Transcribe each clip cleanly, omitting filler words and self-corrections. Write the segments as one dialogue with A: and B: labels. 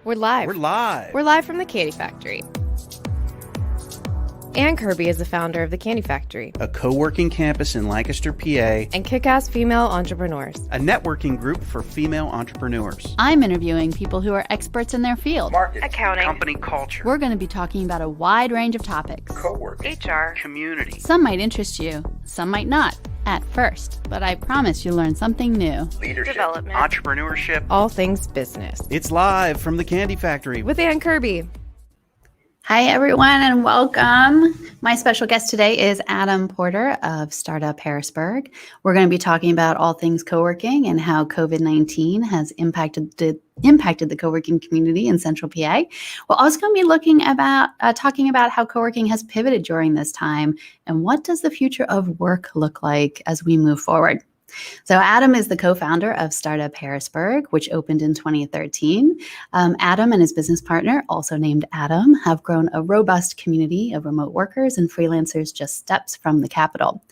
A: We're live.
B: We're live.
A: We're live from the Candy Factory. Ann Kirby is the founder of the Candy Factory,
B: A co-working campus in Lancaster, PA,
A: and kick-ass female entrepreneurs.
B: a networking group for female entrepreneurs.
C: I'm interviewing people who are experts in their field.
B: Market,
A: Accounting,
B: company culture,
C: We're going to be talking about a wide range of topics.
B: co-working,
A: HR,
B: community,
C: Some might interest you, some might not, at first, but I promise you'll learn something new.
B: leadership,
A: development,
B: entrepreneurship.
A: all things business.
B: It's live from the Candy Factory.
A: With Ann Kirby.
C: Hi, everyone, and welcome. My special guest today is Adam Porter of Startup Harrisburg. We're going to be talking about all things co-working and how COVID-19 has impacted the co-working community in Central PA. We're also going to be talking about how co-working has pivoted during this time and what does the future of work look like as we move forward. So Adam is the co-founder of Startup Harrisburg, which opened in 2013. Adam and his business partner, also named Adam, have grown a robust community of remote workers and freelancers just steps from the capital.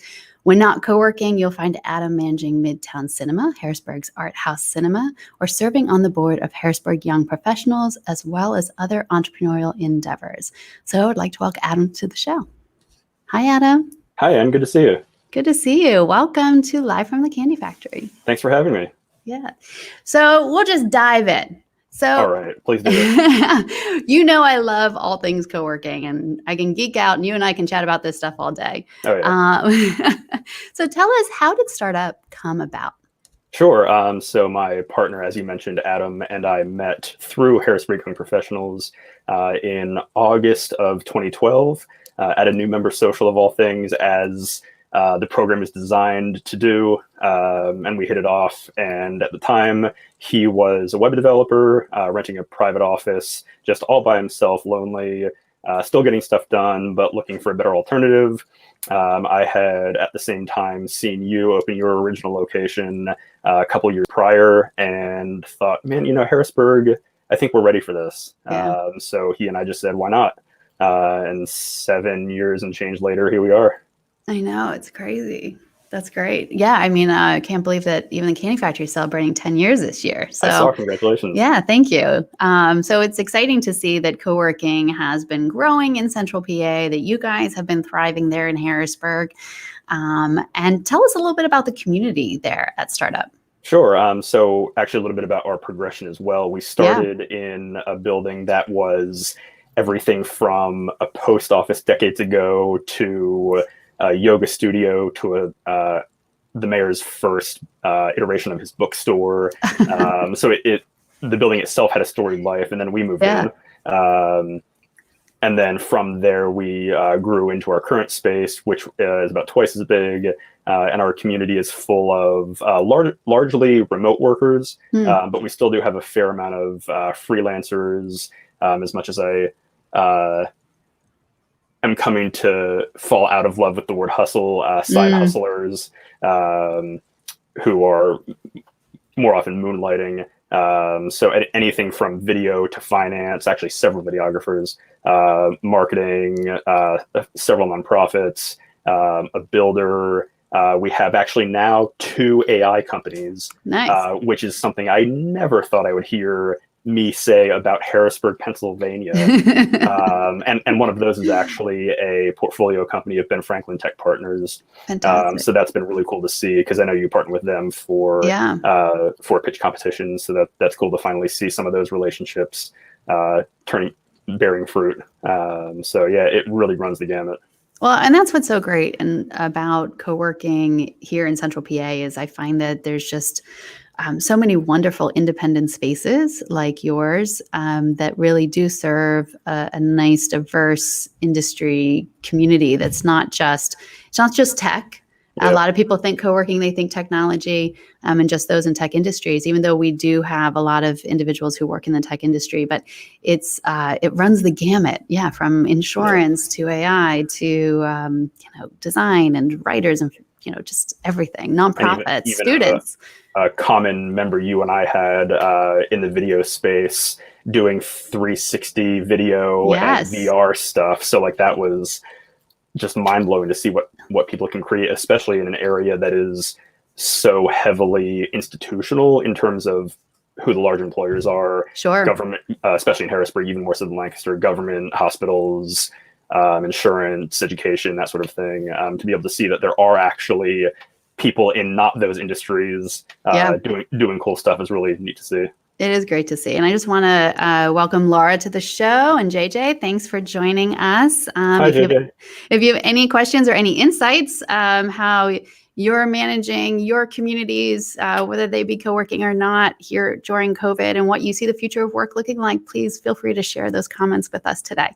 C: When not co-working, you'll find Adam managing Midtown Cinema, Harrisburg's art house cinema, or serving on the board of Harrisburg Young Professionals, as well as other entrepreneurial endeavors. So I'd like to welcome Adam to the show. Hi, Adam.
D: Hi, Ann. Good to see you.
C: Good to see you. Welcome to Live from the Candy Factory.
D: Thanks for having me.
C: Yeah. So we'll just dive in. So
D: All right. Please do it.
C: you know I love all things co-working and I can geek out and you and I can chat about this stuff all day.
D: Oh, yeah.
C: So tell us, how did Startup come about?
D: Sure. So my partner, as you mentioned, Adam, and I met through Harrisburg Young Professionals in August of 2012 at a new member social of all things, as the program is designed to do, and we hit it off. And at the time, he was a web developer, renting a private office, just all by himself, lonely, still getting stuff done, but looking for a better alternative. I had, at the same time, seen you open your original location a couple years prior and thought, man, Harrisburg, I think we're ready for this.
C: Yeah.
D: So he and I just said, why not? And 7 years and change later, here we are.
C: I know, it's crazy. That's great. Yeah, I mean, I can't believe that even the Candy Factory is celebrating 10 years this year. So,
D: I saw, congratulations.
C: Yeah, thank you. So it's exciting to see that co-working has been growing in Central PA, that you guys have been thriving there in Harrisburg. And tell us a little bit about the community there at Startup.
D: Sure. So actually a little bit about our progression as well. We started in a building that was everything from a post office decades ago to a yoga studio to the mayor's first iteration of his bookstore. So the building itself had a storied life, and then we moved in. And then from there, we grew into our current space, which is about twice as big. And our community is full of largely remote workers, but we still do have a fair amount of freelancers, as much as I am coming to fall out of love with the word hustle, side hustlers, who are more often moonlighting. So anything from video to finance, actually several videographers, marketing, several nonprofits, a builder. We have actually now 2 AI companies,
C: Nice.
D: which is something I never thought I would hear me say about Harrisburg, Pennsylvania. And one of those is actually a portfolio company of Ben Franklin Tech Partners.
C: Fantastic.
D: So that's been really cool to see, because I know you partner with them for pitch competitions. So that's cool to finally see some of those relationships bearing fruit. So yeah, it really runs the gamut.
C: Well, and that's what's so great about co-working here in Central PA is I find that there's just so many wonderful independent spaces like yours that really do serve a nice, diverse industry community. It's not just tech.
D: Yeah.
C: A lot of people think co-working, they think technology, and just those in tech industries, even though we do have a lot of individuals who work in the tech industry, but it runs the gamut. Yeah. From insurance to AI to, design and writers and, just everything, nonprofits,
D: even
C: students.
D: A common member you and I had in the video space doing 360 video and VR stuff. So like that was just mind blowing to see what people can create, especially in an area that is so heavily institutional in terms of who the large employers are.
C: Sure.
D: Government, especially in Harrisburg, even more so than Lancaster, government, hospitals, insurance, education, that sort of thing, to be able to see that there are actually people in not those industries doing cool stuff is really neat to see.
C: It is great to see. And I just want to welcome Laura to the show, and JJ, thanks for joining us.
D: Hi, JJ.
C: If you have any questions or any insights, how you're managing your communities, whether they be co-working or not here during COVID, and what you see the future of work looking like, please feel free to share those comments with us today.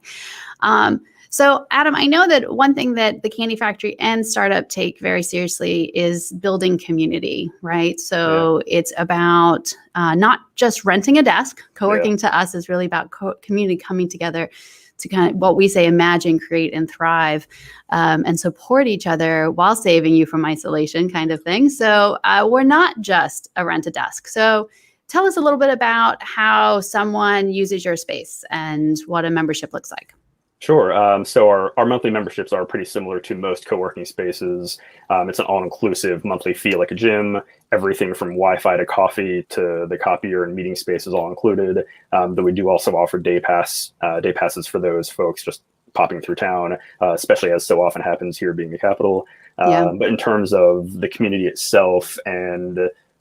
C: So Adam, I know that one thing that the Candy Factory and Startup take very seriously is building community, right? So it's about not just renting a desk. Co-working to us is really about community coming together to kind of what we say, imagine, create, and thrive, and support each other while saving you from isolation kind of thing. So we're not just a rent a desk. So tell us a little bit about how someone uses your space and what a membership looks like.
D: Sure. So our monthly memberships are pretty similar to most co-working spaces. It's an all-inclusive monthly fee like a gym. Everything from Wi-Fi to coffee to the copier and meeting space is all included. But we do also offer day passes for those folks just popping through town, especially as so often happens here being the capital. But in terms of the community itself and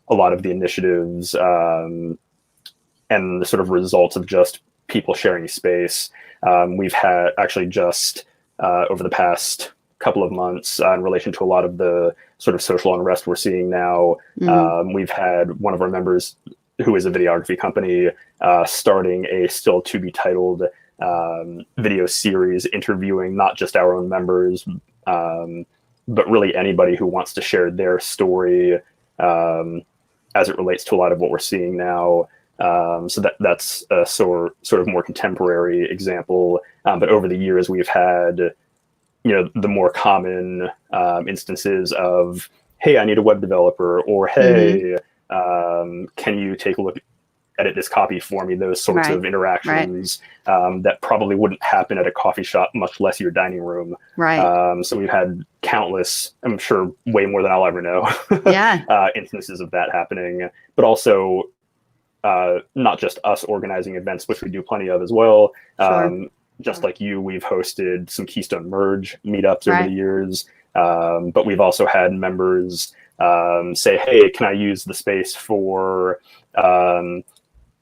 D: a lot of the initiatives and the sort of results of just people sharing space, we've had actually just over the past couple of months in relation to a lot of the sort of social unrest we're seeing now. We've had one of our members, who is a videography company, starting a still to be titled video series interviewing not just our own members, but really anybody who wants to share their story as it relates to a lot of what we're seeing now. So that's a sort of more contemporary example. But over the years, we've had, the more common instances of, hey, I need a web developer, or hey, can you take a look, edit this copy for me? Those sorts of interactions that probably wouldn't happen at a coffee shop, much less your dining room. So we've had countless, I'm sure way more than I'll ever know, instances of that happening, but also not just us organizing events, which we do plenty of as well. Just like you, we've hosted some Keystone Merge meetups over the years, but we've also had members say, hey, can I use the space for,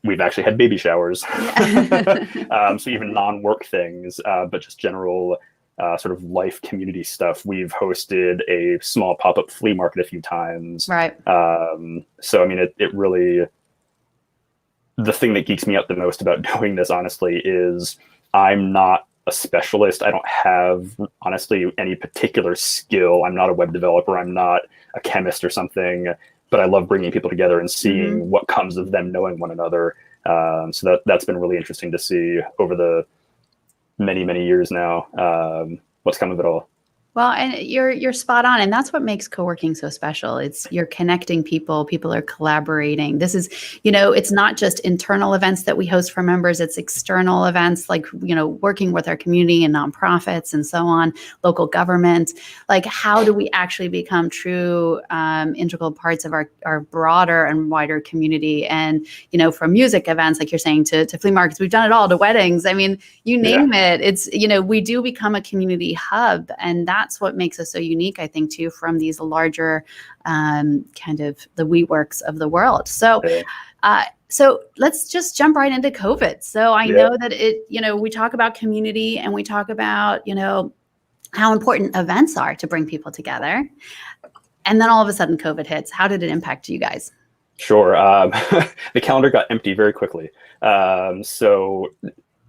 D: we've actually had baby showers. So even non-work things, but just general sort of life community stuff. We've hosted a small pop-up flea market a few times. So, I mean, it really, the thing that geeks me out the most about doing this, honestly, is I'm not a specialist. I don't have, honestly, any particular skill. I'm not a web developer. I'm not a chemist or something, but I love bringing people together and seeing what comes of them knowing one another. So that's been really interesting to see over the many, many years now, what's come of it all.
C: Well, and you're spot on. And that's what makes co-working so special. It's you're connecting people. People are collaborating. This is, it's not just internal events that we host for members. It's external events like, working with our community and nonprofits and so on, local government. Like, how do we actually become true integral parts of our broader and wider community? And, from music events, like you're saying, to flea markets, we've done it all, to weddings. I mean, you name it. It's, we do become a community hub. And that's what makes us so unique, I think, too, from these larger kind of the WeWorks of the world. So, so let's just jump right into COVID. So I know that we talk about community and we talk about, how important events are to bring people together. And then all of a sudden COVID hits. How did it impact you guys?
D: Sure. The calendar got empty very quickly. So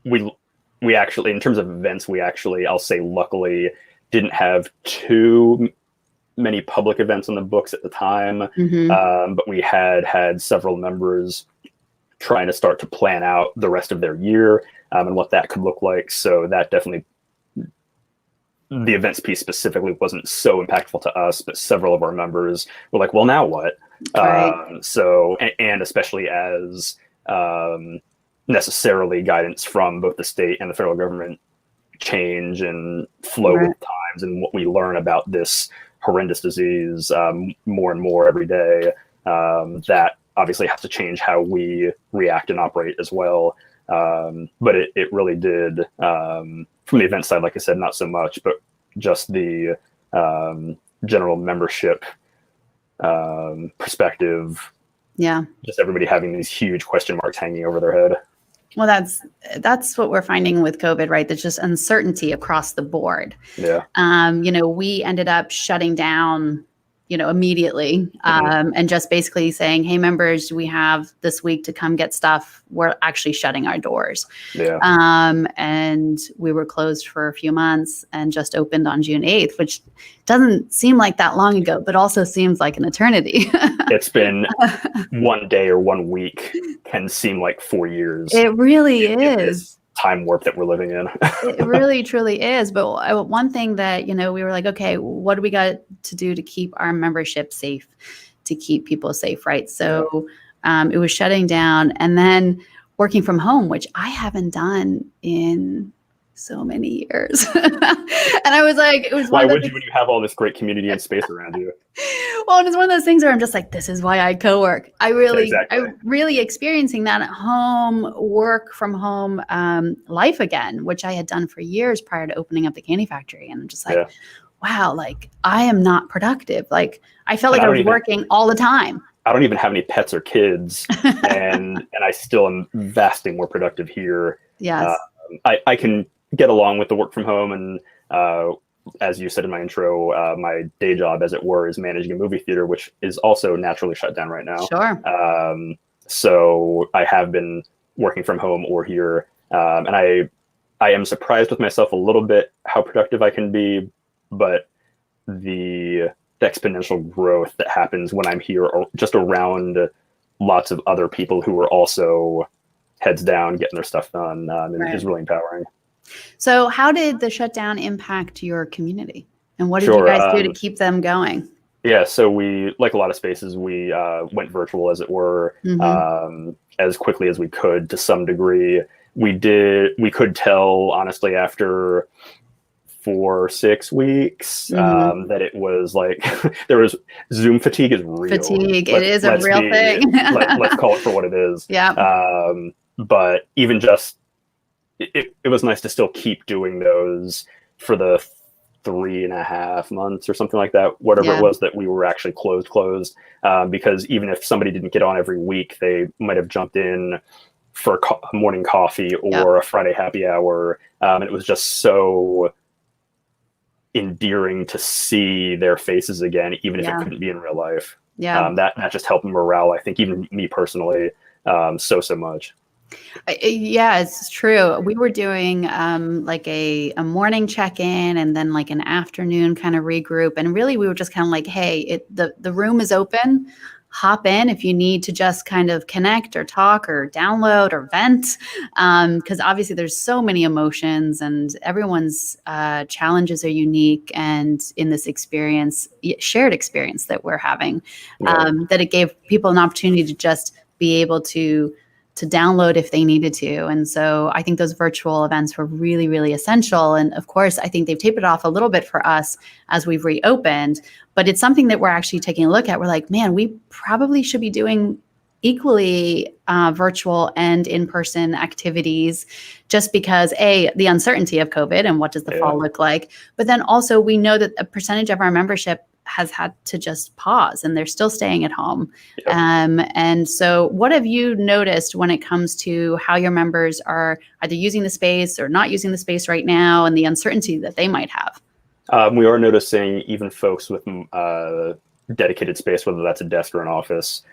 D: we actually, in terms of events, I'll say luckily, didn't have too many public events on the books at the time, but we had several members trying to start to plan out the rest of their year and what that could look like. So that definitely, the events piece specifically wasn't so impactful to us, but several of our members were like, well, now what? So, and especially as necessarily guidance from both the state and the federal government change and flow with times and what we learn about this horrendous disease more and more every day, that obviously have to change how we react and operate as well. But it really did, from the event side, like I said, not so much, but just the general membership perspective.
C: Yeah.
D: Just everybody having these huge question marks hanging over their head.
C: Well, that's what we're finding with COVID, right? There's just uncertainty across the board.
D: Yeah.
C: We ended up shutting down, immediately, and just basically saying, hey, members, we have this week to come get stuff. We're actually shutting our doors.
D: Yeah.
C: And we were closed for a few months and just opened on June 8th, which doesn't seem like that long ago, but also seems like an eternity.
D: It's been one day or 1 week can seem like 4 years.
C: It really
D: in
C: is.
D: this time warp that we're living in.
C: It really, truly is. But one thing that, we were like, okay, what do we got to do to keep our membership safe, to keep people safe, right? So it was shutting down and then working from home, which I haven't done in so many years. And I was like, it was
D: Why would you when you have all this great community and space around you?
C: Well, and it's one of those things where I'm just like, this is why I co-work. I'm really experiencing that at home, work from home life again, which I had done for years prior to opening up the Candy Factory. And I'm just like, wow, like I am not productive. Like I felt like I was working all the time.
D: I don't even have any pets or kids, and I still am vastly more productive here.
C: Yes.
D: I can get along with the work from home, and as you said in my intro, my day job, as it were, is managing a movie theater, which is also naturally shut down right now.
C: Sure.
D: So I have been working from home or here, and I am surprised with myself a little bit how productive I can be, but the exponential growth that happens when I'm here or just around lots of other people who are also heads down getting their stuff done is really empowering.
C: So how did the shutdown impact your community, and what did you guys do to keep them going?
D: Yeah, so we, like a lot of spaces, we went virtual, as it were, as quickly as we could to some degree. We could tell, honestly, after 4 or 6 weeks that it was like there was Zoom fatigue is real.
C: It is a real thing.
D: Let's call it for what it is.
C: Yeah.
D: But even just it was nice to still keep doing those for the 3.5 months or something like that, whatever it was that we were actually closed. Because even if somebody didn't get on every week, they might have jumped in for a morning coffee or a Friday happy hour. And it was just so endearing to see their faces again, even if it couldn't be in real life. That just helped morale, I think, even me personally, so much.
C: Yeah, it's true. We were doing like a morning check-in and then like an afternoon kind of regroup, and really we were just kind of like, hey, the room is open. Hop in if you need to just kind of connect or talk or download or vent, because obviously there's so many emotions and everyone's challenges are unique, and in this shared experience that we're having, that it gave people an opportunity to just be able to download if they needed to. And so I think those virtual events were really, really essential. And of course, I think they've tapered off a little bit for us as we've reopened, but it's something that we're actually taking a look at. We're like, man, we probably should be doing equally virtual and in-person activities, just because the uncertainty of COVID and what does the fall look like. But then also we know that a percentage of our membership has had to just pause and they're still staying at home. And so what have you noticed when it comes to how your members are either using the space or not using the space right now, and the uncertainty that they might have?
D: We are noticing even folks with dedicated space, whether that's a desk or an office,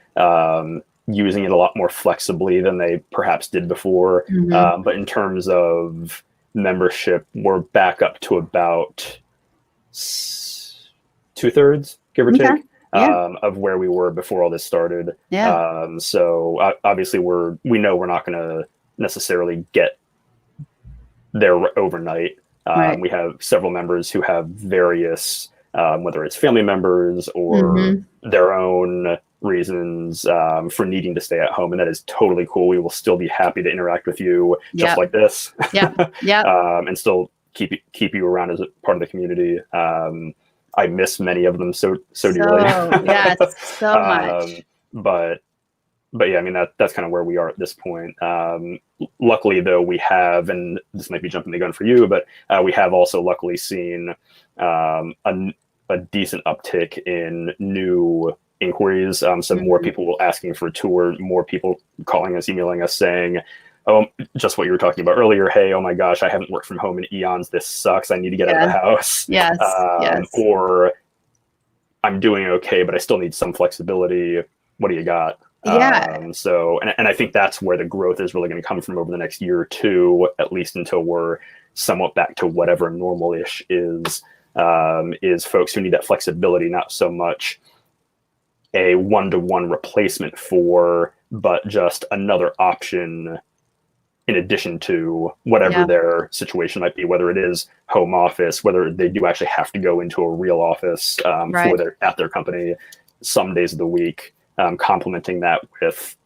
D: using it a lot more flexibly than they perhaps did before. But in terms of membership, we're back up to about 2/3, give or take, of where we were before all this started. So obviously we know we're not going to necessarily get there overnight. We have several members who have various, whether it's family members or their own reasons for needing to stay at home, and that is totally cool. We will still be happy to interact with you just like this, and still keep you around as a part of the community. I miss many of them so dearly.
C: Yes, so much.
D: But but yeah, I mean, that's kind of where we are at this point. Luckily, though, we have, and this might be jumping the gun for you, but we have also luckily seen a decent uptick in new inquiries. So more people asking for a tour, more people calling us, emailing us saying, oh, just what you were talking about earlier. Hey, oh my gosh, I haven't worked from home in eons. This sucks. I need to get out of the house.
C: Yes.
D: Or I'm doing okay, but I still need some flexibility. What do you got?
C: Yeah.
D: So, and I think that's where the growth is really going to come from over the next year or two, at least until we're somewhat back to whatever normal-ish is folks who need that flexibility, not so much a one-to-one replacement for, but just another option in addition to whatever their situation might be, whether it is home office, whether they do actually have to go into a real office at their company some days of the week. Complementing that with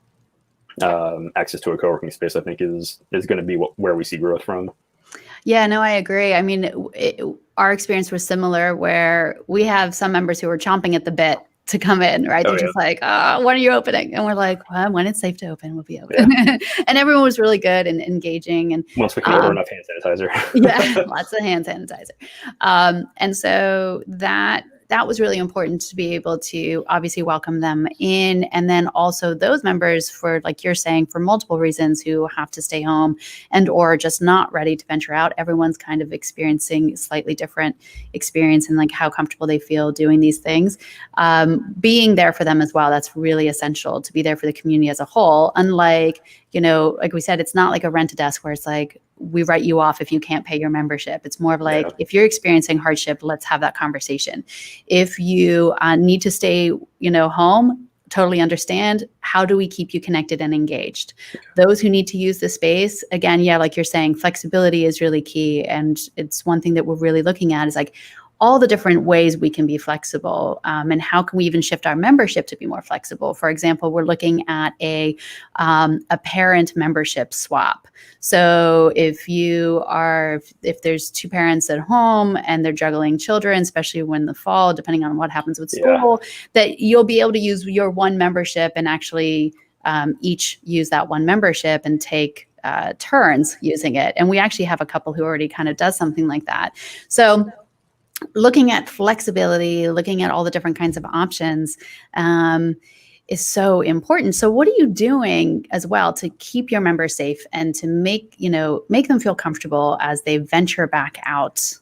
D: access to a co-working space, I think is going to be where we see growth from.
C: Yeah, no, I agree. I mean, our experience was similar where we have some members who are chomping at the bit to come in, right? They're just like, when are you opening? And we're like, well, when it's safe to open, we'll be open. Yeah. And everyone was really good and engaging. And
D: once we can order enough hand sanitizer.
C: Yeah, lots of hand sanitizer. And so that was really important to be able to obviously welcome them in. And then also those members for, like you're saying, for multiple reasons who have to stay home and or just not ready to venture out. Everyone's kind of experiencing slightly different experience and like how comfortable they feel doing these things. Being there for them as well, that's really essential to be there for the community as a whole. Unlike, like we said, it's not like a rent-a-desk where it's like, we write you off if you can't pay your membership. It's more of like, if you're experiencing hardship, let's have that conversation. If you need to stay, home, totally understand. How do we keep you connected and engaged? Those who need to use the space, again, like you're saying, flexibility is really key. And it's one thing that we're really looking at is like, all the different ways we can be flexible and how can we even shift our membership to be more flexible. For example, we're looking at a parent membership swap. So if there's two parents at home and they're juggling children, especially when the fall, depending on what happens with school, that you'll be able to use your one membership and actually each use that one membership and take turns using it. And we actually have a couple who already kind of does something like that. So looking at flexibility, looking at all the different kinds of options is so important. So what are you doing as well to keep your members safe and to make them feel comfortable as they venture back out?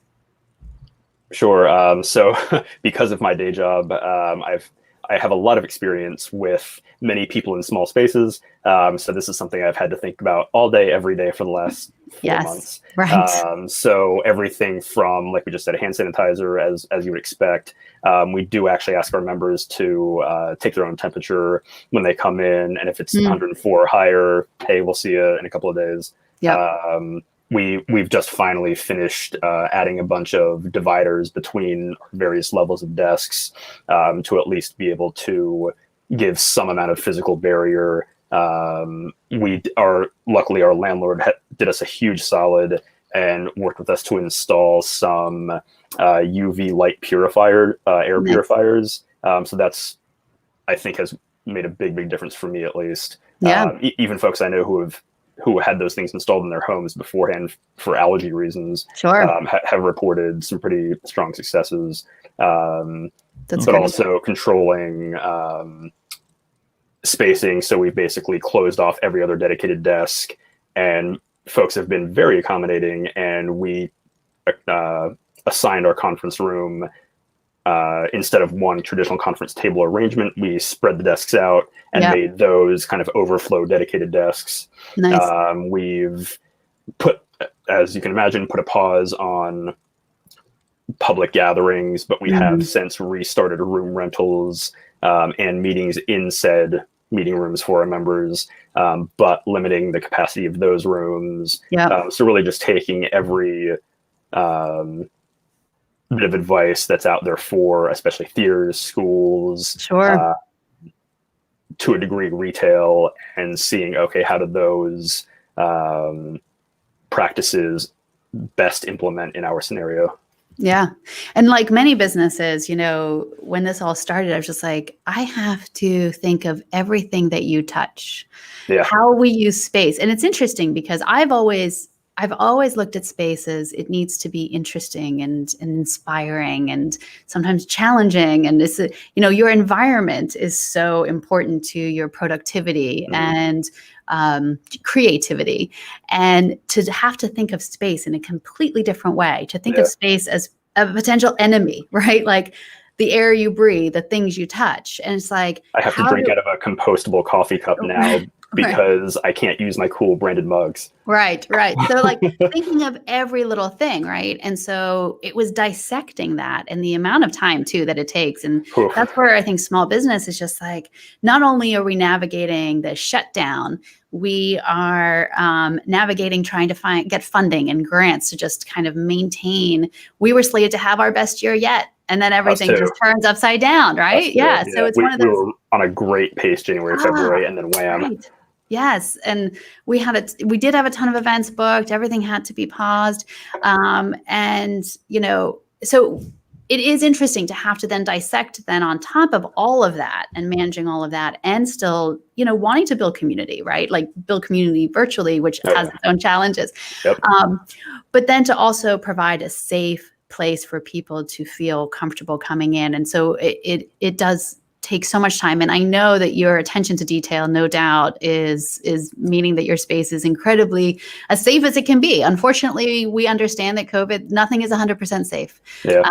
D: Sure. So because of my day job, I have a lot of experience with many people in small spaces. So this is something I've had to think about all day, every day for the last 4 months.
C: Right.
D: So everything from, like we just said, hand sanitizer, as you would expect. We do actually ask our members to take their own temperature when they come in. And if it's 104 or higher, hey, we'll see you in a couple of days. We've just finally finished adding a bunch of dividers between various levels of desks to at least be able to give some amount of physical barrier. Luckily our landlord did us a huge solid and worked with us to install some UV light air purifiers. So that's, I think, has made a big difference for me, at least. Even folks I know who had those things installed in their homes beforehand for allergy reasons, have reported some pretty strong successes. But also controlling spacing. So we've basically closed off every other dedicated desk, and folks have been very accommodating. And we assigned our conference room, instead of one traditional conference table arrangement, we spread the desks out and made those kind of overflow dedicated desks.
C: Nice.
D: We've put, as you can imagine, put a pause on public gatherings, but we have since restarted room rentals and meetings in said meeting rooms for our members, but limiting the capacity of those rooms. So really just taking every bit of advice that's out there for especially theaters, schools, to a degree retail, and seeing, okay, how do those practices best implement in our scenario?
C: Yeah. And like many businesses, when this all started, I was just like, I have to think of everything that you touch,
D: Yeah.
C: how we use space. And it's interesting because I've always looked at space as it needs to be interesting and inspiring and sometimes challenging. And it's, your environment is so important to your productivity and creativity. And to have to think of space in a completely different way, to think of space as a potential enemy, right? Like the air you breathe, the things you touch. And it's like,
D: I have to drink out of a compostable coffee cup now because I can't use my cool branded mugs.
C: Right. So like thinking of every little thing, right? And so it was dissecting that and the amount of time too that it takes. And that's where I think small business is just like, not only are we navigating the shutdown, we are navigating trying to get funding and grants to just kind of maintain. We were slated to have our best year yet. And then everything just turns upside down, right? Yeah. So it's one of those.
D: We were on a great pace January, February, and then wham.
C: Right. Yes. And we did have a ton of events booked. Everything had to be paused. So it is interesting to have to then dissect then on top of all of that and managing all of that and still, wanting to build community, right? Like build community virtually, which has its own challenges.
D: Yep.
C: But then to also provide a safe place for people to feel comfortable coming in. And so it does take so much time. And I know that your attention to detail, no doubt, is meaning that your space is incredibly as safe as it can be. Unfortunately, we understand that COVID, nothing is 100% safe.
D: Yeah.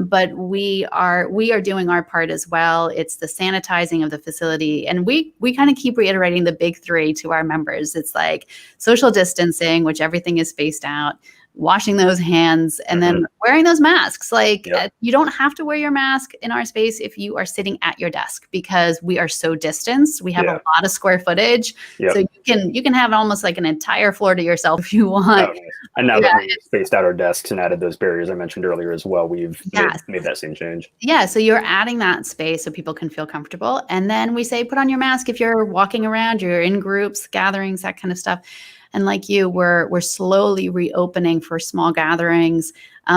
C: But we are doing our part as well. It's the sanitizing of the facility. And we kind of keep reiterating the big three to our members. It's like social distancing, which everything is spaced out, washing those hands, and then wearing those masks. Like you don't have to wear your mask in our space if you are sitting at your desk because we are so distanced. We have a lot of square footage. So you can have almost like an entire floor to yourself if you want.
D: Okay. And now that we've spaced out our desks and added those barriers I mentioned earlier as well, we've made that same change. Yeah.
C: So you're adding that space so people can feel comfortable. And then we say, put on your mask if you're walking around, you're in groups, gatherings, that kind of stuff. And like you, we're slowly reopening for small gatherings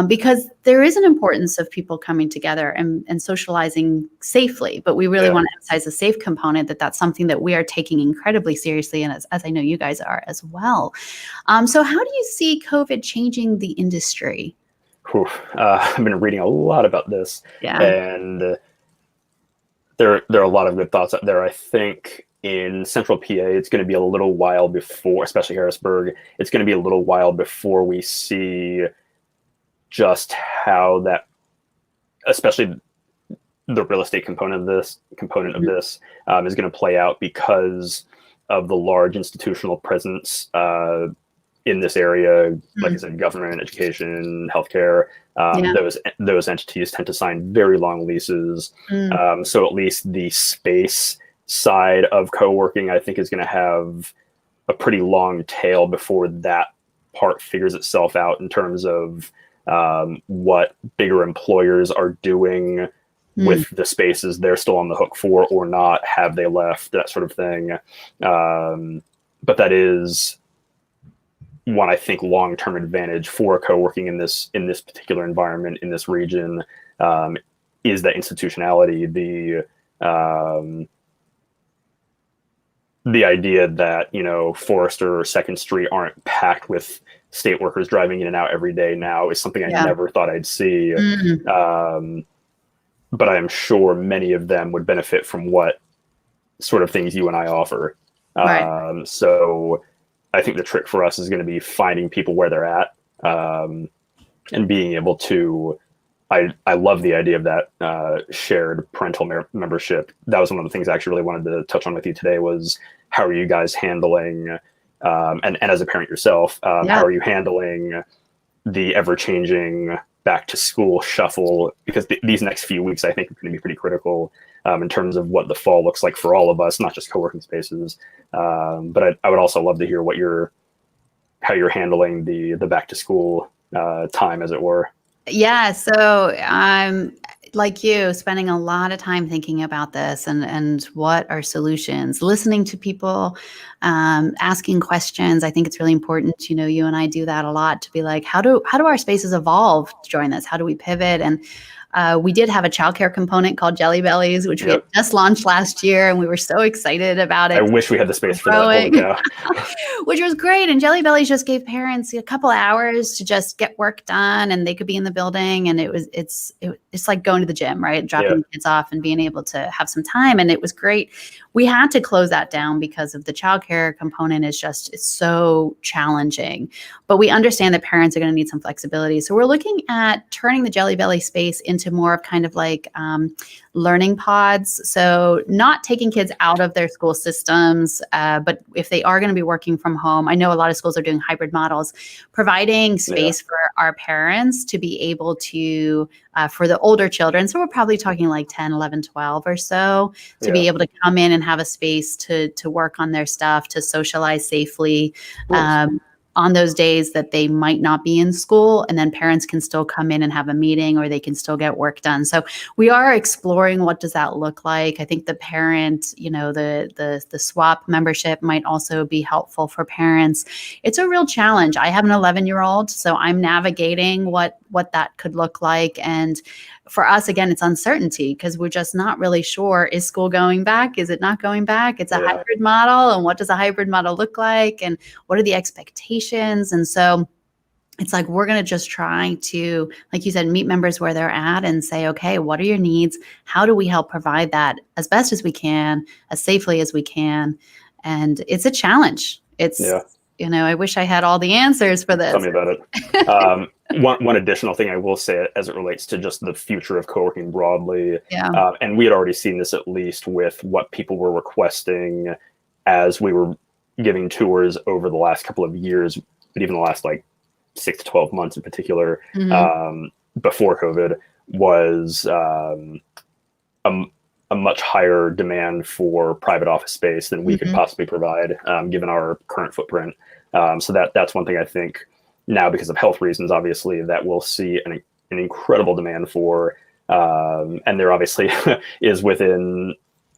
C: because there is an importance of people coming together and socializing safely. But we really want to emphasize the safe component, that's something that we are taking incredibly seriously. And as I know you guys are as well. So how do you see COVID changing the industry?
D: I've been reading a lot about this. And there are a lot of good thoughts out there. I think in Central PA, it's going to be a little while before, especially Harrisburg, it's going to be a little while before we see just how that, especially the real estate component of this is going to play out because of the large institutional presence in this area. Like I said, government, education, healthcare. Those entities tend to sign very long leases. So at least the space side of co-working, I think, is going to have a pretty long tail before that part figures itself out in terms of what bigger employers are doing with the spaces they're still on the hook for or not. Have they left? That sort of thing. But that is one, I think, long-term advantage for co-working in this particular environment, in this region, is that institutionality, the idea that, Forrester or Second Street aren't packed with state workers driving in and out every day now is something I never thought I'd see. But I am sure many of them would benefit from what sort of things you and I offer. So I think the trick for us is going to be finding people where they're at and being able to, I love the idea of that shared parental membership. That was one of the things I actually really wanted to touch on with you today was how are you guys handling, and as a parent yourself, how are you handling the ever-changing back to school shuffle? Because these next few weeks, I think, are going to be pretty critical in terms of what the fall looks like for all of us, not just co-working spaces. But I would also love to hear how you're handling the back to school time, as it were.
C: Yeah, so I'm like you, spending a lot of time thinking about this and what are solutions, listening to people, asking questions. I think it's really important. You and I do that a lot to be like, how do our spaces evolve during this? How do we pivot? And we did have a childcare component called Jelly Bellies, which we had
D: Yep.
C: just launched last year, and we were so excited about it.
D: I wish we had the space for that. Holy
C: Growing.
D: cow.
C: Which was great. And Jelly Bellies just gave parents a couple hours to just get work done, and they could be in the building. And it's like going to the gym, right? Dropping kids off and being able to have some time. And it was great. We had to close that down because of the childcare component it's so challenging. But we understand that parents are going to need some flexibility. So we're looking at turning the Jelly Belly space into more of kind of like learning pods. So not taking kids out of their school systems, but if they are going to be working from home, I know a lot of schools are doing hybrid models, providing space for our parents to be able to, for the older children. So we're probably talking like 10, 11, 12 or so, to be able to come in and have a space to work on their stuff, to socialize safely. On those days that they might not be in school, and then parents can still come in and have a meeting, or they can still get work done. So we are exploring what does that look like. I think the parent, the swap membership might also be helpful for parents. It's a real challenge. I have an 11-year-old, so I'm navigating what that could look like. And for us, again, it's uncertainty because we're just not really sure. Is school going back? Is it not going back? It's a hybrid model. And what does a hybrid model look like? And what are the expectations? And so it's like we're going to just try to, like you said, meet members where they're at and say, okay, what are your needs? How do we help provide that as best as we can, as safely as we can? And it's a challenge. I wish I had all the answers for this.
D: Tell me about it. One additional thing I will say as it relates to just the future of co-working broadly, and we had already seen this at least with what people were requesting as we were giving tours over the last couple of years, but even the last like 6 to 12 months in particular, before COVID, was a much higher demand for private office space than we could possibly provide, given our current footprint. So that's one thing I think now, because of health reasons, obviously, that we'll see an incredible demand for. And there obviously is within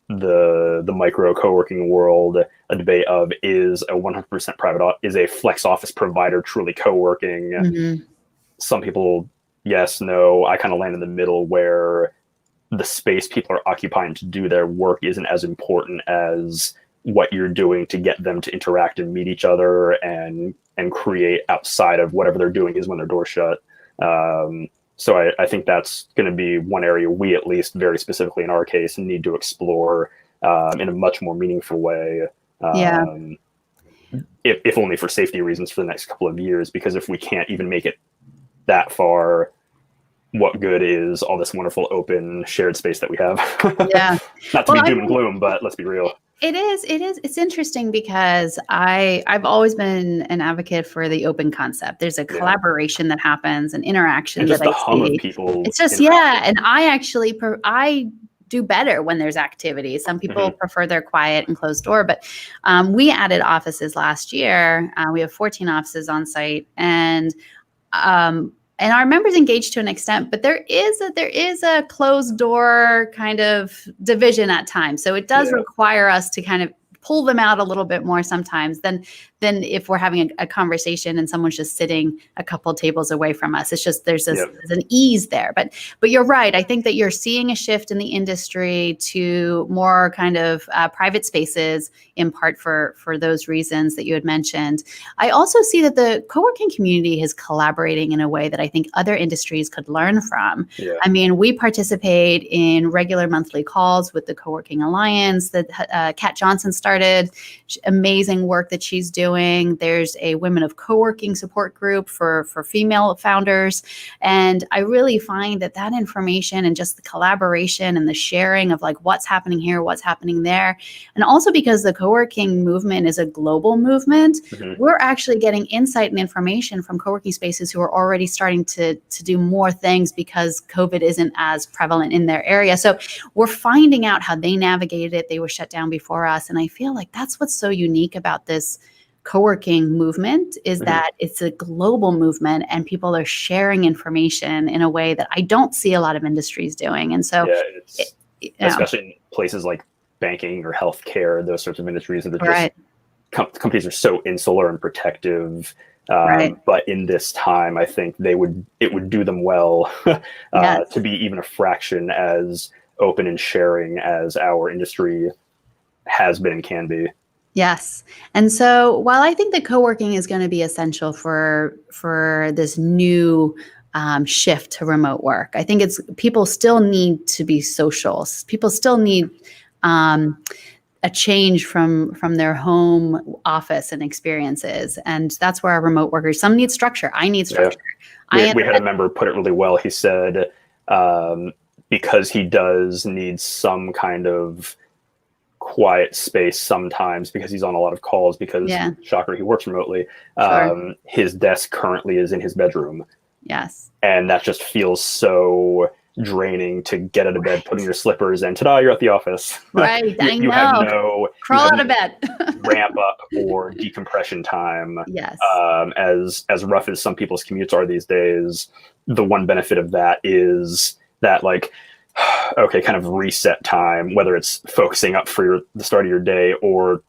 D: the micro co-working world a debate of, is a 100% private, is a flex office provider truly co-working? Some people, yes, no. I kind of land in the middle where the space people are occupying to do their work isn't as important as what you're doing to get them to interact and meet each other and create outside of whatever they're doing is when their door's shut. So I think that's going to be one area we, at least very specifically in our case, need to explore in a much more meaningful way. If only for safety reasons for the next couple of years, because if we can't even make it that far, what good is all this wonderful open shared space that we have? Not to be doom and gloom, but let's be real.
C: It is. It's interesting because I've always been an advocate for the open concept. There's a collaboration that happens, an interaction
D: and just
C: that
D: the hum of people.
C: It's just, and I actually, I do better when there's activity. Some people prefer their quiet and closed door, but we added offices last year. We have 14 offices on site, and our members engage to an extent, but there is a closed door kind of division at times. So it does require us to kind of pull them out a little bit more sometimes than if we're having a conversation and someone's just sitting a couple tables away from us. It's just there's an ease there. But you're right. I think that you're seeing a shift in the industry to more kind of private spaces, in part for those reasons that you had mentioned. I also see that the co-working community is collaborating in a way that I think other industries could learn from. I mean, we participate in regular monthly calls with the Co-working Alliance that Kat Johnson started. Amazing work that she's doing. There's a Women of Co-working support group for female founders. And I really find that information and just the collaboration and the sharing of like what's happening here, what's happening there. And also because the co-working movement is a global movement, we're actually getting insight and information from co-working spaces who are already starting to do more things because COVID isn't as prevalent in their area. So we're finding out how they navigated it. They were shut down before us. And I feel like that's what's so unique about this co-working movement is
D: Mhm.
C: that it's a global movement and people are sharing information in a way that I don't see a lot of industries doing. And so,
D: Yeah,
C: it,
D: it's
C: you know,
D: especially in places like banking or healthcare, those sorts of industries that are just
C: right,
D: companies are so insular and protective.
C: right,
D: But in this time, I think it would do them well
C: yes.
D: to be even a fraction as open and sharing as our industry has been and can be.
C: Yes. And so while I think that co-working is going to be essential for this new shift to remote work, I think it's people still need to be social. People still need um, a change from their home office and experiences, and that's where our remote workers. Some need structure. I need structure.
D: We had a member put it really well. He said because he does need some kind of quiet space sometimes because he's on a lot of calls because
C: Yeah.
D: shocker, he works remotely.
C: Sure.
D: His desk currently is in his bedroom,
C: Yes.
D: and that just feels so draining to get out of bed, put in your slippers, and ta-da, you're at the office.
C: Right. I
D: you have
C: know.
D: no
C: Crawl
D: you have
C: out of bed.
D: ramp up or decompression time.
C: Yes.
D: As rough as some people's commutes are these days, the one benefit of that is that, like, okay, kind of reset time, whether it's focusing up for the start of your day or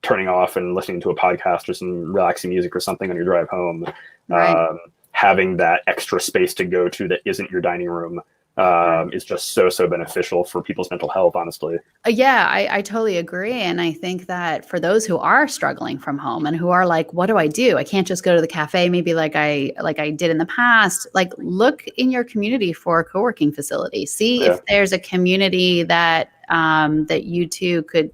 D: turning off and listening to a podcast or some relaxing music or something on your drive home.
C: Right.
D: Having that extra space to go to that isn't your dining room is just so beneficial for people's mental health, honestly.
C: Yeah, I totally agree. And I think that for those who are struggling from home and who are like, what do? I can't just go to the cafe, maybe like I did in the past. Like, look in your community for a co-working facility. See if there's a community that that you two could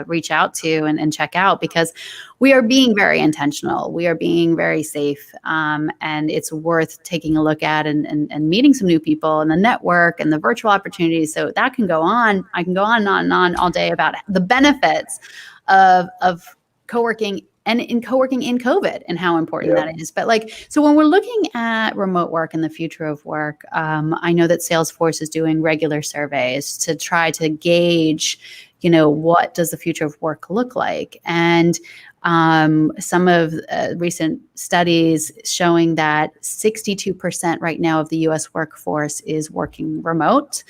C: reach out to and check out, because we are being very intentional. We are being very safe. And it's worth taking a look at and meeting some new people and the network and the virtual opportunities. So that can go on. I can go on and on all day about the benefits of co-working and in co-working in COVID and how important that is. But so when we're looking at remote work and the future of work, I know that Salesforce is doing regular surveys to try to gauge, what does the future of work look like? And some of recent studies showing that 62% right now of the US workforce is working remote,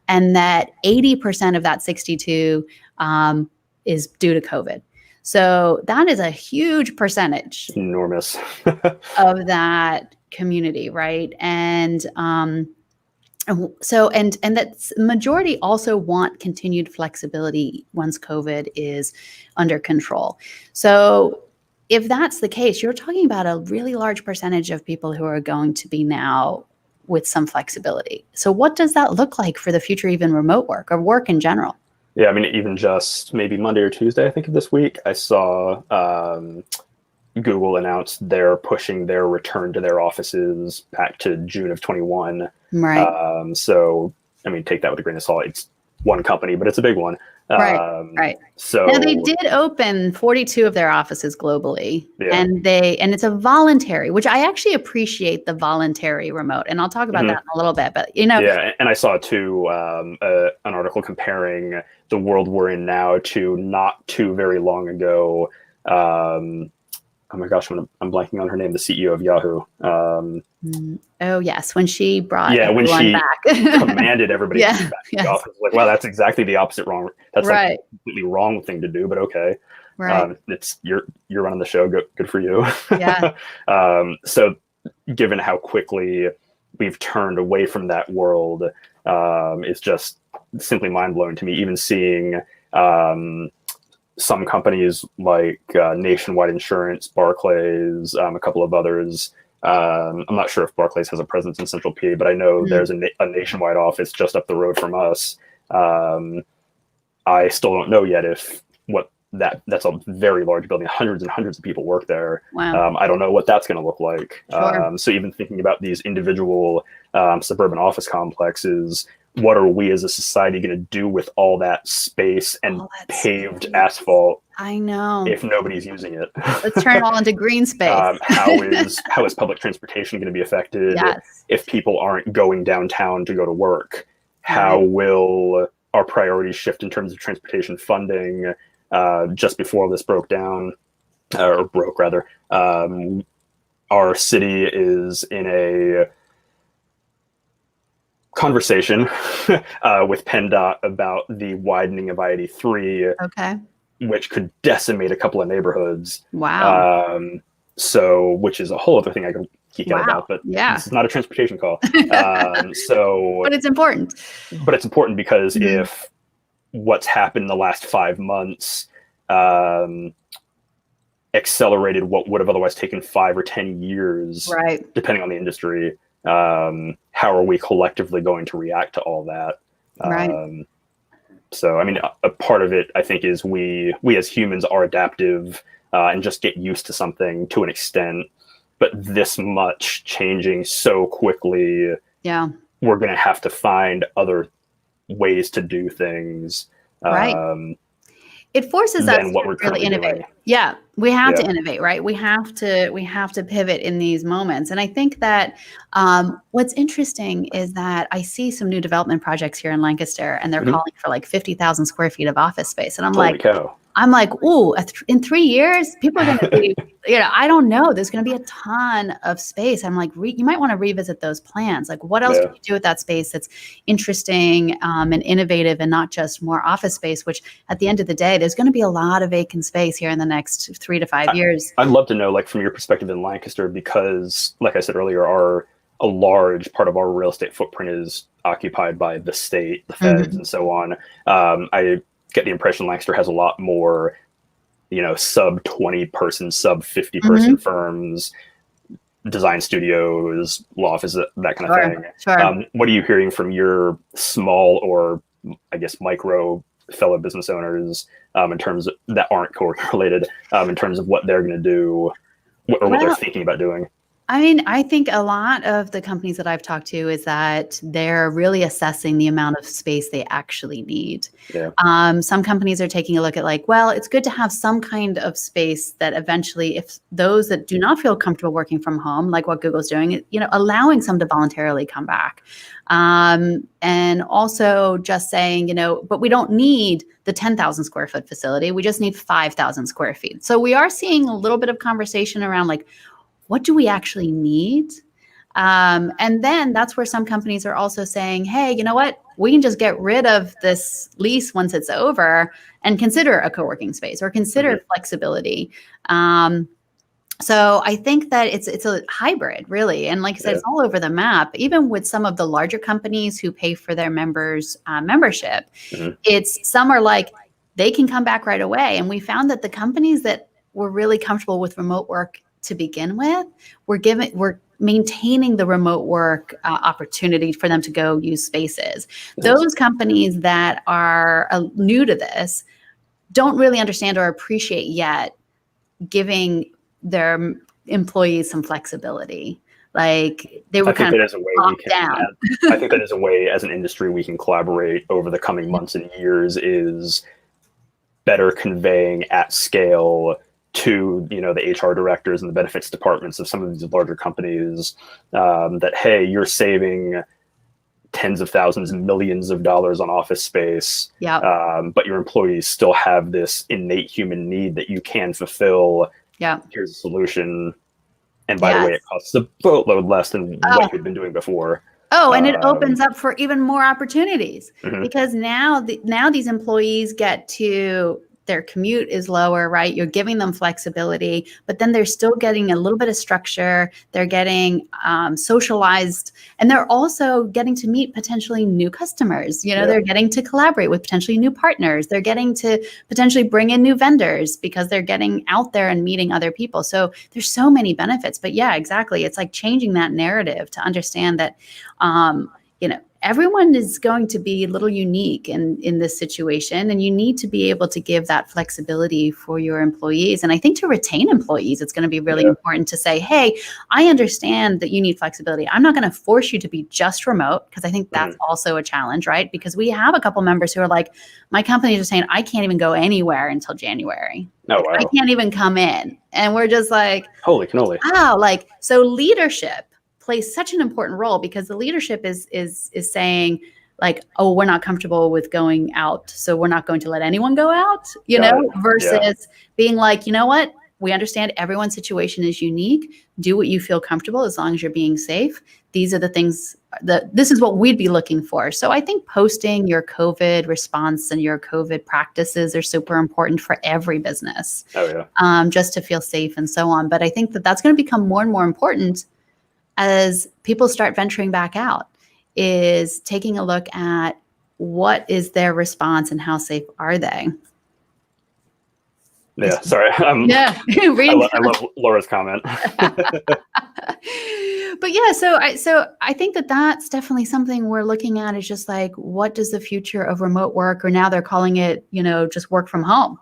C: and that 80% of that 62 is due to COVID. So that is a huge percentage.
D: Enormous.
C: Of that community, right? And so that majority also want continued flexibility once COVID is under control. So if that's the case, you're talking about a really large percentage of people who are going to be now with some flexibility. So what does that look like for the future, even remote work or work in general?
D: Yeah, I mean, even just maybe Monday or Tuesday, I think, of this week, I saw Google announced they're pushing their return to their offices back to June of 21.
C: Right.
D: So, I mean, take that with a grain of salt. It's one company, but it's a big one.
C: Right.
D: So
C: now, they did open 42 of their offices globally,
D: Yeah.
C: and it's a voluntary, which I actually appreciate the voluntary remote, and I'll talk about that in a little bit. But
D: Yeah, and I saw too an article comparing the world we're in now to not too very long ago. Oh my gosh, I'm blanking on her name, the CEO of Yahoo.
C: Oh yes, when she brought
D: when
C: everyone
D: she
C: back.
D: commanded everybody to come back to the office. Like, wow, that's exactly the opposite wrong. That's like a completely wrong thing to do, but okay.
C: Right.
D: It's you're running the show. Good for you.
C: Yeah.
D: So given how quickly we've turned away from that world, it's just simply mind blowing to me. Even seeing some companies like Nationwide Insurance, Barclays, a couple of others. I'm not sure if Barclays has a presence in Central PA, but I know there's a Nationwide office just up the road from us. I still don't know yet if that's a very large building. Hundreds and hundreds of people work there.
C: Wow.
D: I don't know what that's going to look like.
C: Sure.
D: So even thinking about these individual suburban office complexes, what are we as a society going to do with all that space and paved asphalt?
C: I know.
D: If nobody's using it,
C: let's turn it all into green space.
D: how is public transportation going to be affected?
C: Yes.
D: If people aren't going downtown to go to work? How will our priorities shift in terms of transportation funding? Just before this broke down, or broke rather. Our city is in a conversation with PennDOT about the widening of I-83,
C: Okay.
D: which could decimate a couple of neighborhoods.
C: Wow.
D: Which is a whole other thing I could geek out about, but
C: Yeah.
D: this is not a transportation call.
C: But it's important.
D: But it's important because
C: Mhm.
D: if what's happened in the last 5 months accelerated what would have otherwise taken 5 or 10 years,
C: Right.
D: depending on the industry, how are we collectively going to react to all that?
C: Right.
D: So, I mean, a part of it, I think, is we as humans are adaptive and just get used to something to an extent. But this much changing so quickly,
C: Yeah.
D: we're going to have to find other ways to do things.
C: Right. It forces us
D: than what
C: to
D: we're
C: really
D: currently
C: innovate.
D: doing.
C: Yeah, we have to
D: Yeah.
C: innovate, right? We have to pivot in these moments. And I think that what's interesting is that I see some new development projects here in Lancaster, and they're
D: Mhm.
C: calling for like 50,000 square feet of office space. And
D: Holy cow.
C: I'm like, ooh, in 3 years, people are going to be, I don't know. There's going to be a ton of space. I'm like, you might want to revisit those plans. Like, what else
D: Yeah.
C: can you do with that space that's interesting and innovative, and not just more office space, which at the end of the day, there's going to be a lot of vacant space here in the next 3 to 5 years.
D: I'd love to know, like, from your perspective in Lancaster, because, like I said earlier, a large part of our real estate footprint is occupied by the state, the feds,
C: Mhm.
D: and so on. I get the impression Lancaster has a lot more, sub 20 person, sub 50 person firms, design studios, law offices, that kind of thing.
C: Sure.
D: What are you hearing from your small, or I guess micro, fellow business owners in terms of, that aren't co-working related, in terms of what they're going to do or what they're
C: Well,
D: thinking about doing?
C: I mean, I think a lot of the companies that I've talked to is that they're really assessing the amount of space they actually need.
D: Yeah.
C: Some companies are taking a look at like, well, it's good to have some kind of space that eventually, if those that do not feel comfortable working from home, like what Google's doing, allowing some to voluntarily come back. And also just saying, but we don't need the 10,000 square foot facility. We just need 5,000 square feet. So we are seeing a little bit of conversation around like, what do we actually need? And then that's where some companies are also saying, hey, you know what? We can just get rid of this lease once it's over and consider a co-working space or consider flexibility. So I think that it's a hybrid, really. And like I said, it's all over the map. Even with some of the larger companies who pay for their members' membership, it's some are like, they can come back right away. And we found that the companies that were really comfortable with remote work to begin with, we're maintaining the remote work opportunity for them to go use spaces. Those companies that are new to this don't really understand or appreciate yet giving their employees some flexibility. Like they were kind of locked down.
D: I think that is a way as an industry we can collaborate over the coming months and years, is better conveying at scale to the HR directors and the benefits departments of some of these larger companies that, hey, you're saving tens of thousands and millions of dollars on office space, but your employees still have this innate human need that you can fulfill. Here's a solution, and by the way, it costs a boatload less than what you've been doing before.
C: And it opens up for even more opportunities because now these employees get to, their commute is lower, right? You're giving them flexibility, but then they're still getting a little bit of structure. They're getting socialized, and they're also getting to meet potentially new customers. They're getting to collaborate with potentially new partners. They're getting to potentially bring in new vendors because they're getting out there and meeting other people. So there's so many benefits, but yeah, exactly. It's like changing that narrative to understand that, everyone is going to be a little unique in this situation, and you need to be able to give that flexibility for your employees. And I think to retain employees, it's going to be really important to say, hey, I understand that you need flexibility. I'm not going to force you to be just remote, because I think that's also a challenge, right? Because we have a couple members who are like, my company is saying, I can't even go anywhere until January.
D: Oh, wow.
C: I can't even come in. And we're just like,
D: holy cannoli.
C: Wow. So leadership plays such an important role, because the leadership is saying like, oh, we're not comfortable with going out, so we're not going to let anyone go out, versus being like, you know what, we understand everyone's situation is unique. Do what you feel comfortable as long as you're being safe. These are the things this is what we'd be looking for. So I think posting your COVID response and your COVID practices are super important for every business.
D: Oh yeah.
C: Just to feel safe and so on. But I think that that's going to become more and more important as people start venturing back out, is taking a look at what is their response and how safe are they?
D: Yeah, sorry. I love Laura's comment.
C: But yeah, so I think that that's definitely something we're looking at, is just like, what does the future of remote work, or now they're calling it, just work from home,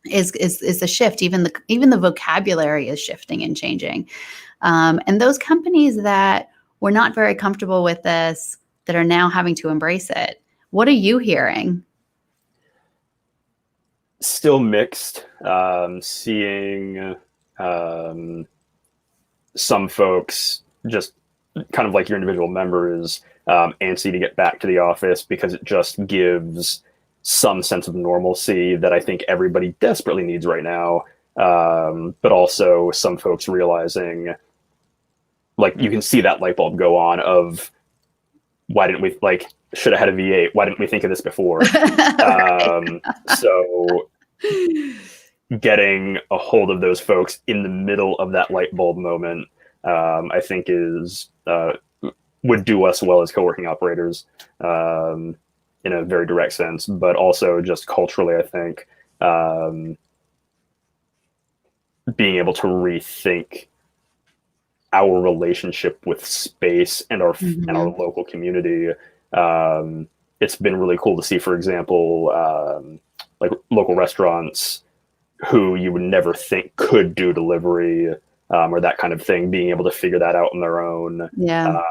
C: is a shift. Even the vocabulary is shifting and changing. And those companies that were not very comfortable with this, that are now having to embrace it, what are you hearing?
D: Still mixed. Seeing some folks just kind of like your individual members antsy to get back to the office because it just gives some sense of normalcy that I think everybody desperately needs right now. But also some folks realizing, like, you can see that light bulb go on of, why didn't we, should have had a V8? Why didn't we think of this before? So getting a hold of those folks in the middle of that light bulb moment, I think would do us well as co-working operators in a very direct sense, but also just culturally, I think being able to rethink our relationship with space and our local community. It's been really cool to see, for example, like local restaurants who you would never think could do delivery or that kind of thing, being able to figure that out on their own.
C: Yeah.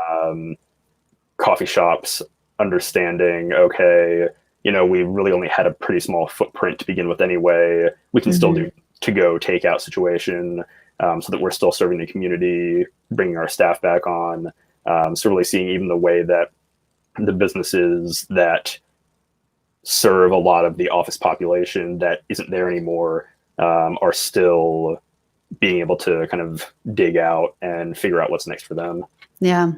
D: Coffee shops understanding, okay, we really only had a pretty small footprint to begin with anyway. We can still do to-go takeout situation so that we're still serving the community, bringing our staff back on. So really seeing even the way that the businesses that serve a lot of the office population that isn't there anymore are still being able to kind of dig out and figure out what's next for them.
C: Yeah.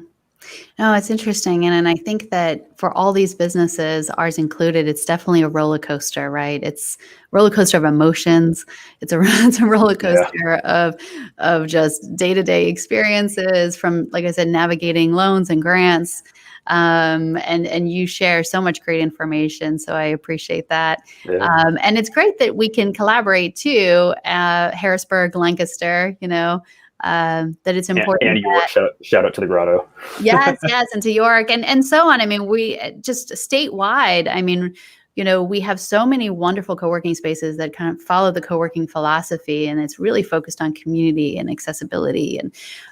C: No, it's interesting. And I think that for all these businesses, ours included, it's definitely a roller coaster, right? It's a roller coaster of emotions. It's a roller coaster of just day-to-day experiences, from, like I said, navigating loans and grants. And you share so much great information. So I appreciate that.
D: Yeah.
C: And it's great that we can collaborate too, Harrisburg, Lancaster, that it's important.
D: And York, shout out to the Grotto.
C: Yes, and to York and so on. I mean, we just statewide, we have so many wonderful co-working spaces that kind of follow the co-working philosophy, and it's really focused on community and accessibility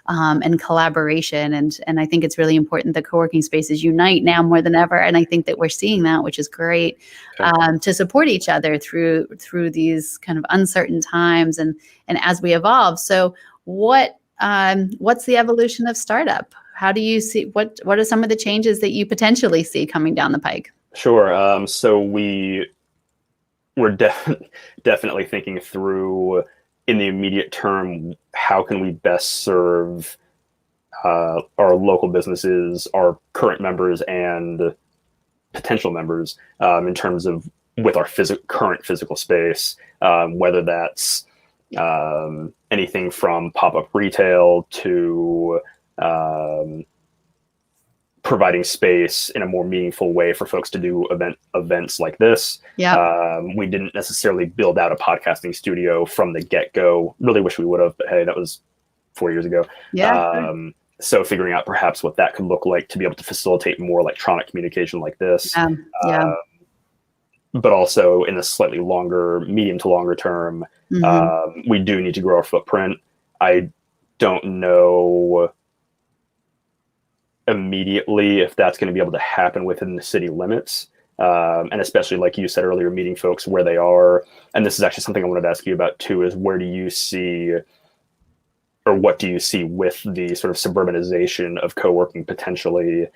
C: and collaboration. And I think it's really important that co-working spaces unite now more than ever. And I think that we're seeing that, which is great, to support each other through these kind of uncertain times and as we evolve. So what's the evolution of startup? How do you see, what are some of the changes that you potentially see coming down the pike?
D: Sure. So we're definitely thinking through, in the immediate term, how can we best serve our local businesses, our current members and potential members, in terms of with our current physical space, whether that's anything from pop-up retail to providing space in a more meaningful way for folks to do events like this.
C: Yeah.
D: We didn't necessarily build out a podcasting studio from the get-go. Really wish we would have, but hey, that was 4 years ago.
C: Yeah.
D: So figuring out perhaps what that could look like to be able to facilitate more electronic communication like this.
C: Yeah.
D: But also in a slightly medium to longer term, we do need to grow our footprint. I don't know immediately if that's going to be able to happen within the city limits. And especially, like you said earlier, meeting folks where they are. And this is actually something I wanted to ask you about too, is where do you see, or what do you see with the sort of suburbanization of co-working potentially,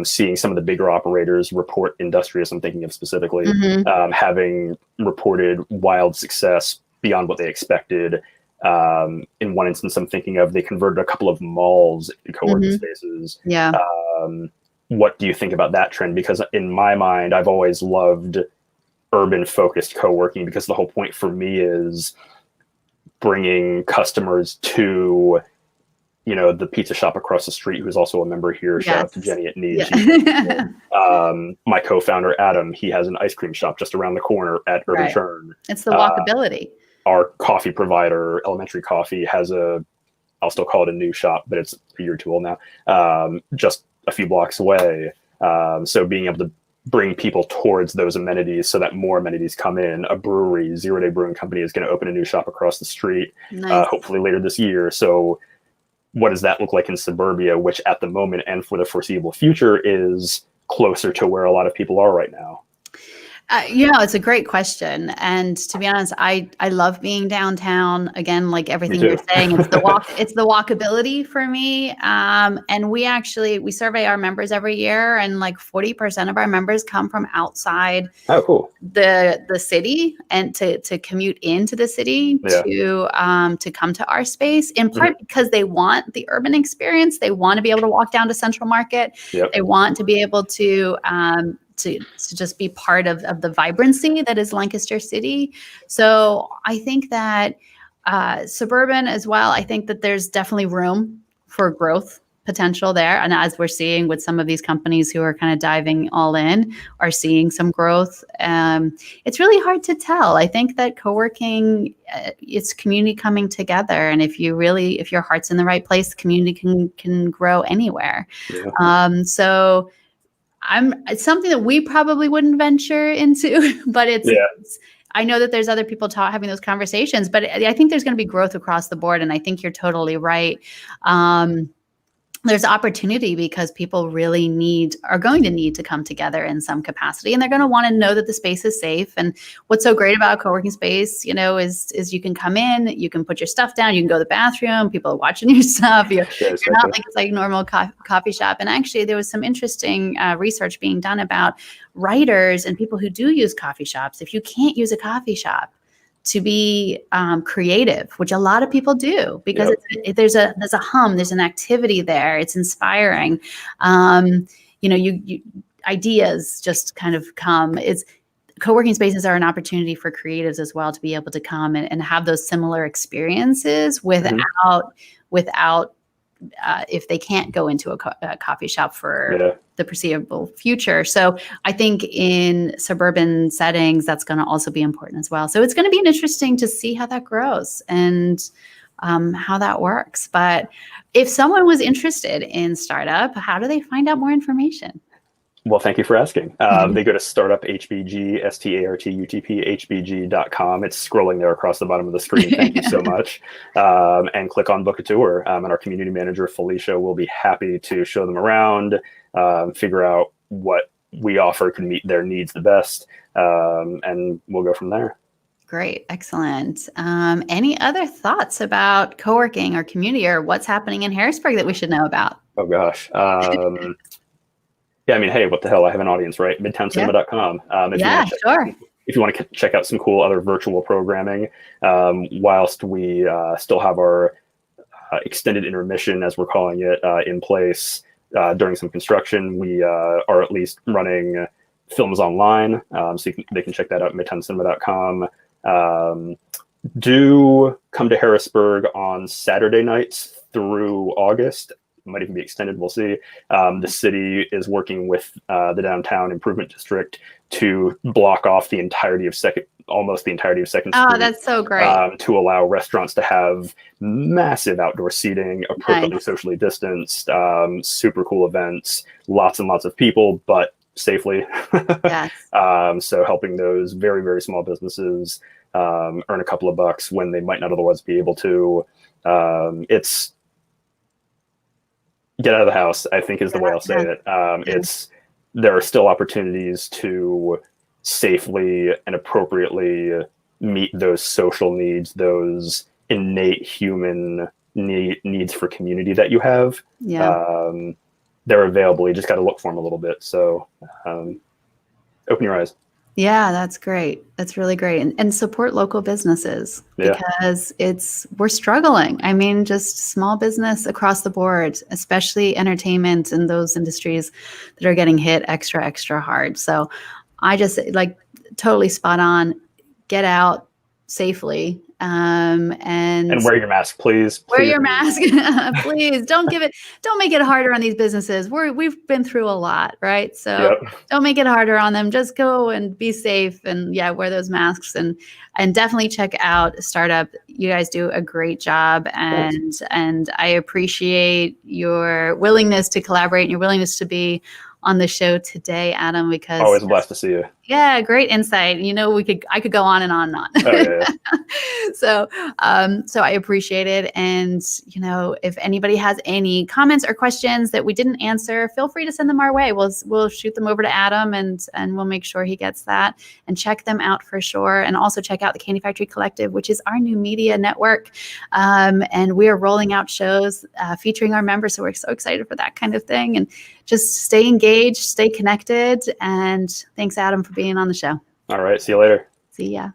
D: seeing some of the bigger operators report, Industrious, I'm thinking of specifically, having reported wild success beyond what they expected, In one instance, I'm thinking of, they converted a couple of malls into co-working
C: Mhm.
D: spaces.
C: Yeah.
D: What do you think about that trend? Because in my mind, I've always loved urban focused co-working, because the whole point for me is bringing customers to, the pizza shop across the street, who's also a member here. Shout out to
C: Yes.
D: Jenny at Need.
C: Yeah.
D: My co-founder, Adam, he has an ice cream shop just around the corner at Urban
C: Right.
D: Churn.
C: It's the walkability.
D: Our coffee provider, Elementary Coffee, has I'll still call it a new shop, but it's a year or two old now, just a few blocks away. So being able to bring people towards those amenities so that more amenities come in. A brewery, Zero Day Brewing Company, is going to open a new shop across the street,
C: Nice.
D: hopefully later this year. So what does that look like in suburbia, which at the moment and for the foreseeable future is closer to where a lot of people are right now?
C: It's a great question. And to be honest, I love being downtown. Again, like everything you're saying, it's the walkability for me. And we survey our members every year, and like 40% of our members come from outside the city, and to commute into the city to come to our space, in part because they want the urban experience. They want to be able to walk down to Central Market.
D: Yep.
C: They want to be able to just be part of the vibrancy that is Lancaster City. So I think that suburban as well, I think that there's definitely room for growth potential there. And as we're seeing with some of these companies who are kind of diving all in, are seeing some growth. It's really hard to tell. I think that co-working, it's community coming together. And if your heart's in the right place, the community can grow anywhere.
D: Yeah.
C: So it's something that we probably wouldn't venture into, but I know that there's other people having those conversations, but I think there's going to be growth across the board. And I think you're totally right. There's opportunity because people really are going to need to come together in some capacity, and they're going to want to know that the space is safe. And what's so great about a co-working space, is you can come in, you can put your stuff down, you can go to the bathroom, people are watching your stuff. You're not like it's like a normal coffee shop. And actually, there was some interesting research being done about writers and people who do use coffee shops. If you can't use a coffee shop to be creative, which a lot of people do, because there's a hum, there's an activity there, it's inspiring. You ideas just kind of come. Co-working spaces are an opportunity for creatives as well to be able to come and have those similar experiences without if they can't go into a coffee shop for the foreseeable future. So I think in suburban settings, that's going to also be important as well. So it's going to be interesting to see how that grows and how that works. But if someone was interested in startup, how do they find out more information?
D: Well, thank you for asking. They go to startuphbg, startup.hbg.com. It's scrolling there across the bottom of the screen. Thank you so much. And click on book a tour. And our community manager, Felicia, will be happy to show them around, figure out what we offer can meet their needs the best. And we'll go from there.
C: Great. Excellent. Any other thoughts about co-working or community or what's happening in Harrisburg that we should know about?
D: Oh, gosh. Yeah, I mean, hey, what the hell? I have an audience, right? Midtowncinema.com. If you want to check out some cool other virtual programming, whilst we still have our extended intermission, as we're calling it, in place during some construction, we are at least running films online, so they can check that out at midtowncinema.com. Do come to Harrisburg on Saturday nights through August. Might even be extended. We'll see. The city is working with the Downtown Improvement District to block off almost the entirety of Second Street.
C: Oh, that's so great.
D: To allow restaurants to have massive outdoor seating, appropriately socially distanced, super cool events, lots and lots of people, but safely.
C: Yes.
D: So helping those very, very small businesses earn a couple of bucks when they might not otherwise be able to. It's get out of the house, I think, is the way I'll say it. There are still opportunities to safely and appropriately meet those social needs, those innate human needs for community that you have. They're available. You just got to look for them a little bit. So open your eyes.
C: Yeah, that's great. That's really great. And support local businesses
D: Yeah.
C: because we're struggling. I mean, just small business across the board, especially entertainment and those industries that are getting hit extra hard. So I just totally spot on. Get out safely. And
D: wear your mask, please.
C: wear
D: Please.
C: your mask. Please don't make it harder on these businesses. We've been through a lot, right? So
D: Yep.
C: don't make it harder on them. Just go and be safe and wear those masks and definitely check out Startup. You guys do a great job and I appreciate your willingness to collaborate and your willingness to be on the show today, Adam, because
D: Always a blast to see you.
C: yeah, great insight. I could go on and on and on.
D: Oh, yeah.
C: So I appreciate it. And, if anybody has any comments or questions that we didn't answer, feel free to send them our way. We'll shoot them over to Adam and we'll make sure he gets that, and check them out for sure. And also check out the Candy Factory Collective, which is our new media network. And we are rolling out shows featuring our members. So we're so excited for that kind of thing. And just stay engaged, stay connected. And thanks, Adam, for being on the show.
D: All right. See you later.
C: See ya.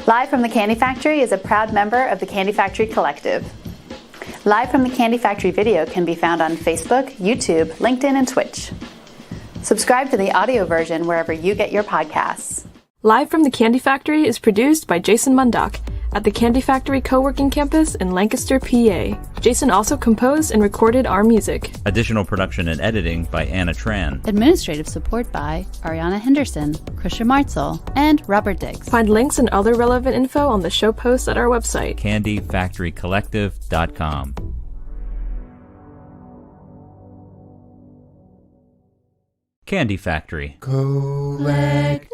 C: Live from the Candy Factory is a proud member of the Candy Factory Collective. Live from the Candy Factory video can be found on Facebook, YouTube, LinkedIn, and Twitch. Subscribe to the audio version wherever you get your podcasts.
E: Live from the Candy Factory is produced by Jason Mundock at the Candy Factory Co-working Campus in Lancaster, PA. Jason also composed and recorded our music.
F: Additional production and editing by Anna Tran.
C: Administrative support by Ariana Henderson, Krisha Martzel, and Robert Diggs.
E: Find links and other relevant info on the show posts at our website,
F: candyfactorycollective.com. Candy Factory.
G: Collective.